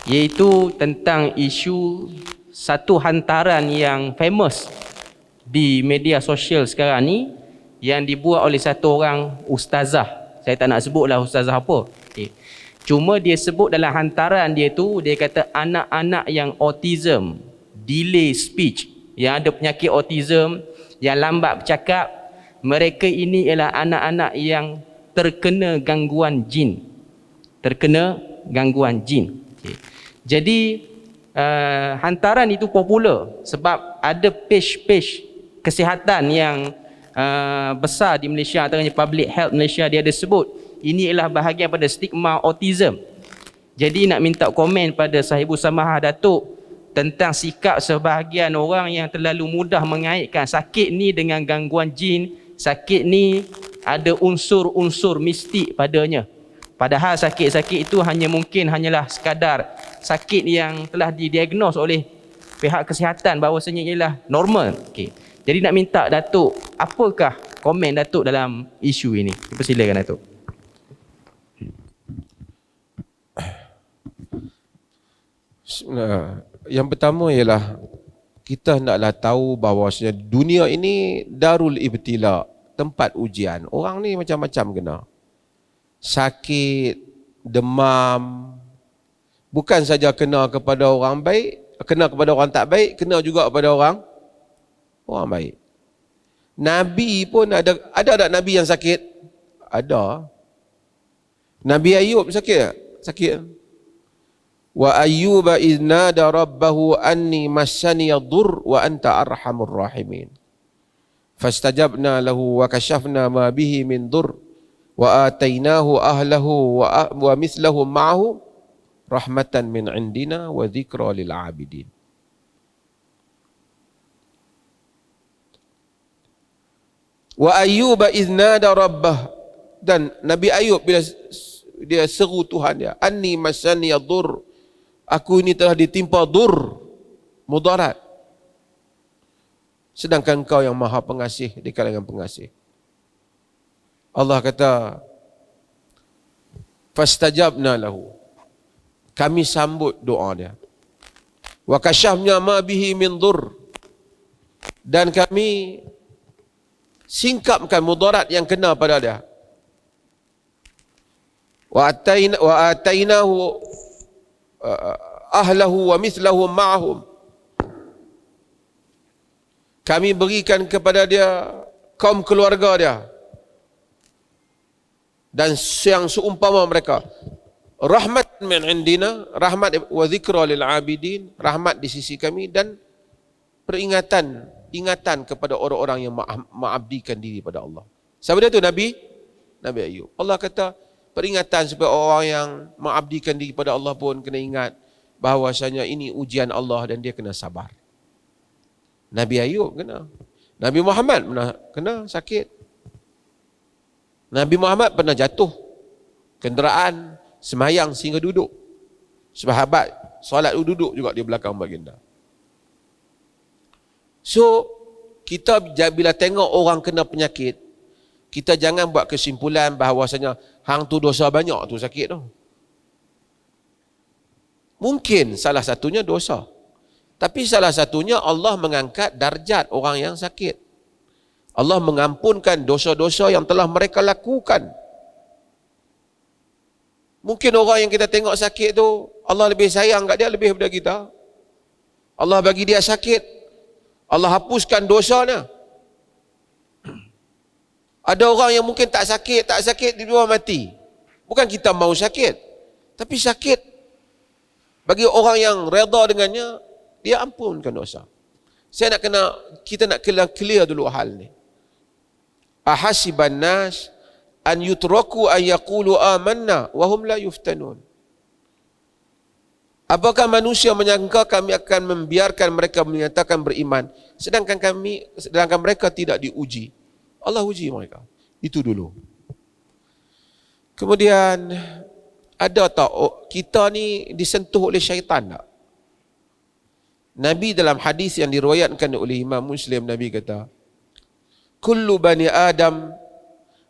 iaitu tentang isu satu hantaran yang famous di media sosial sekarang ni, yang dibuat oleh satu orang ustazah. Saya tak nak sebutlah ustazah apa. Cuma dia sebut dalam hantaran dia tu, dia kata anak-anak yang autism, delay speech, yang ada penyakit autism, yang lambat bercakap, mereka ini ialah anak-anak yang terkena gangguan jin. Terkena gangguan jin. Jadi hantaran itu popular sebab ada page-page kesihatan yang besar di Malaysia, antaranya Public Health Malaysia, dia ada sebut ini ialah bahagian pada stigma autism. Jadi nak minta komen pada Sahibul Samahah Datuk tentang sikap sebahagian orang yang terlalu mudah mengaitkan sakit ni dengan gangguan jin, sakit ni ada unsur-unsur mistik padanya. Padahal sakit-sakit itu hanyalah sekadar sakit yang telah didiagnos oleh pihak kesihatan bahawasanya ialah normal. Okey. Jadi nak minta Datuk, apakah komen Datuk dalam isu ini? Persilakan Datuk. Yang pertama ialah kita hendaklah tahu bahawasanya dunia ini darul ibtila, tempat ujian. Orang ni macam-macam kena. Sakit, demam, bukan saja kena kepada orang baik, kena kepada orang tak baik, kena juga kepada orang baik. Nabi pun ada tak Nabi yang sakit? Ada. Nabi Ayub sakit tak? Sakit. Wa ayyuba idnada rabbahu anni massani yadur wa anta arhamur rahimin. Fastajabna lahu wa kashafna ma bihi min dur wa atainahu ahlahu wa mithlahum ma'ahu rahmatan min indina wa dhikra lil abidin. Wa ayyuba idnada rabbah, dan Nabi Ayub bila dia seru Tuhan dia, anni massani yadur, aku ini telah ditimpa dur, mudarat. Sedangkan Engkau yang Maha Pengasih di kalangan pengasih. Allah kata, fastajabna lahu, kami sambut doa dia. Wa kashafna ma bihi min dur, dan kami singkapkan mudarat yang kena pada dia. Wa atainahu ahlahu wa mithlahum ma'ahum, kami berikan kepada dia kaum keluarga dia dan yang seumpama mereka, rahmat min indina, rahmat wa zikra lil abidin, rahmat di sisi kami dan ingatan kepada orang-orang yang mengabdikan diri pada Allah. Siapa dia tu? Nabi Ayub. Allah kata peringatan supaya orang yang mengabdikan diri pada Allah pun kena ingat bahawasanya ini ujian Allah dan dia kena sabar. Nabi Ayub kena. Nabi Muhammad pernah kena sakit. Nabi Muhammad pernah jatuh kenderaan, semayang sehingga duduk. Sahabat solat duduk juga di belakang baginda. So, kita bila tengok orang kena penyakit, kita jangan buat kesimpulan bahawasanya hang tu dosa banyak tu sakit tu. Mungkin salah satunya dosa. Tapi salah satunya Allah mengangkat darjat orang yang sakit. Allah mengampunkan dosa-dosa yang telah mereka lakukan. Mungkin orang yang kita tengok sakit tu, Allah lebih sayang kat dia lebih daripada kita. Allah bagi dia sakit, Allah hapuskan dosanya. Ada orang yang mungkin tak sakit, dia luar mati. Bukan kita mau sakit, tapi sakit. Bagi orang yang redha dengannya, dia ampunkan dosa. Kita nak clear dulu hal ni. Ahasiban nas an yutraku an yaqulu amanna wa hum la yuftanun. Apakah manusia menyangka kami akan membiarkan mereka menyatakan beriman sedangkan mereka tidak diuji? Allah uji mereka. Itu dulu. Kemudian ada tak kita ni disentuh oleh syaitan tak? Nabi dalam hadis yang diriwayatkan oleh Imam Muslim, Nabi kata, kullu bani Adam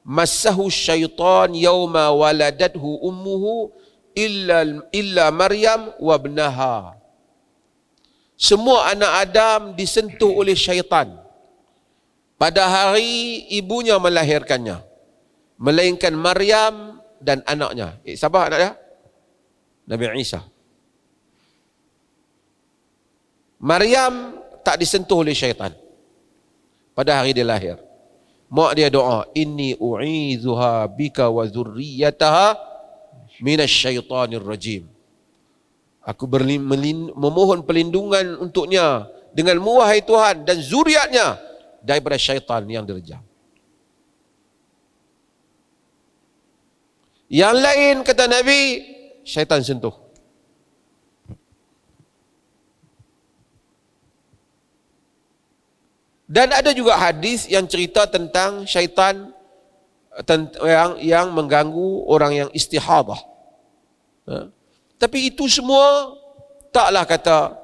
massahu syaitan yawma waladathu ummuhu illa Maryam wa ibnaha. Semua anak Adam disentuh oleh syaitan pada hari ibunya melahirkannya, melainkan Maryam dan anaknya. Siapa anak dia? Nabi Isa. Maryam tak disentuh oleh syaitan pada hari dia lahir. Mak dia doa, inni u'izuha bika wa zurriyataha minasyaitanir rajim. Aku memohon perlindungan untuknya dengan wahai Tuhan dan zuriatnya daripada syaitan yang direjam. Yang lain kata Nabi, syaitan sentuh. Dan ada juga hadis yang cerita tentang syaitan yang mengganggu orang yang istihadah. Tapi itu semua taklah kata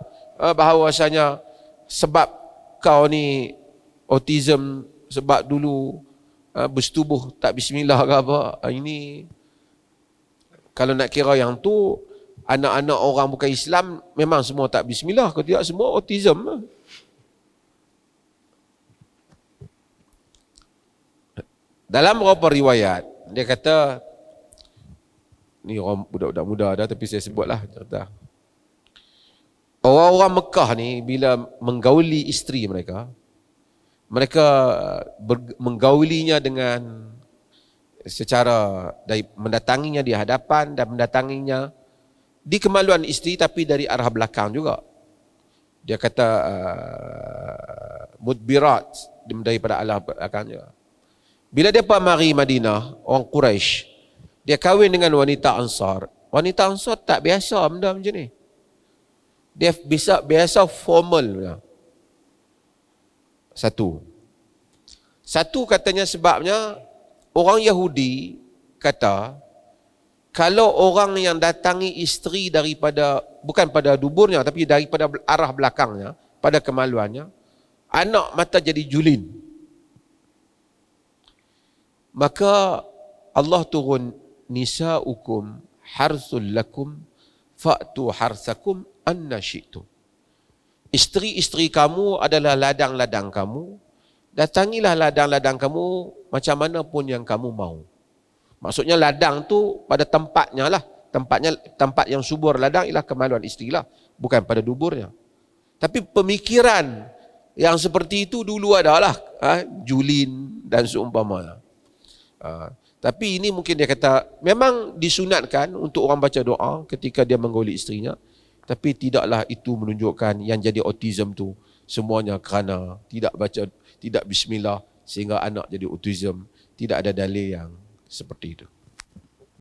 bahawasanya sebab kau ni autism, sebab dulu bersetubuh tak bismillah ke apa. Ini kalau nak kira yang tu, anak-anak orang bukan Islam memang semua tak bismillah, kalau tidak semua autism. Dalam beberapa riwayat dia kata, ni orang budak-budak muda dah tapi saya sebutlah cerita. Orang-orang Mekah ni bila menggauli isteri mereka, menggaulinya dengan secara mendatanginya di hadapan dan mendatanginya di kemaluan isteri tapi dari arah belakang juga. Dia kata mudbirat daripada arah belakang juga. Bila dia mari Madinah, orang Quraisy, dia kahwin dengan wanita Ansar. Wanita Ansar tak biasa benda macam ni. Dia biasa formal. Satu katanya sebabnya orang Yahudi kata kalau orang yang datangi isteri daripada bukan pada duburnya tapi daripada arah belakangnya, pada kemaluannya, anak mata jadi julin. Maka Allah turun, nisa'ukum harsul lakum fa'tu harsakum anna syi'tum. Isteri-isteri kamu adalah ladang-ladang kamu, datangilah ladang-ladang kamu macam mana pun yang kamu mau. Maksudnya ladang tu pada tempatnya lah. Tempat yang subur ladang ialah kemaluan isteri lah, bukan pada duburnya. Tapi pemikiran yang seperti itu dulu adalah julin dan seumpamanya. Tapi ini mungkin dia kata memang disunatkan untuk orang baca doa ketika dia menggauli isterinya, tapi tidaklah itu menunjukkan yang jadi autism tu semuanya kerana tidak bismillah sehingga anak jadi autism. Tidak ada dalil yang seperti itu.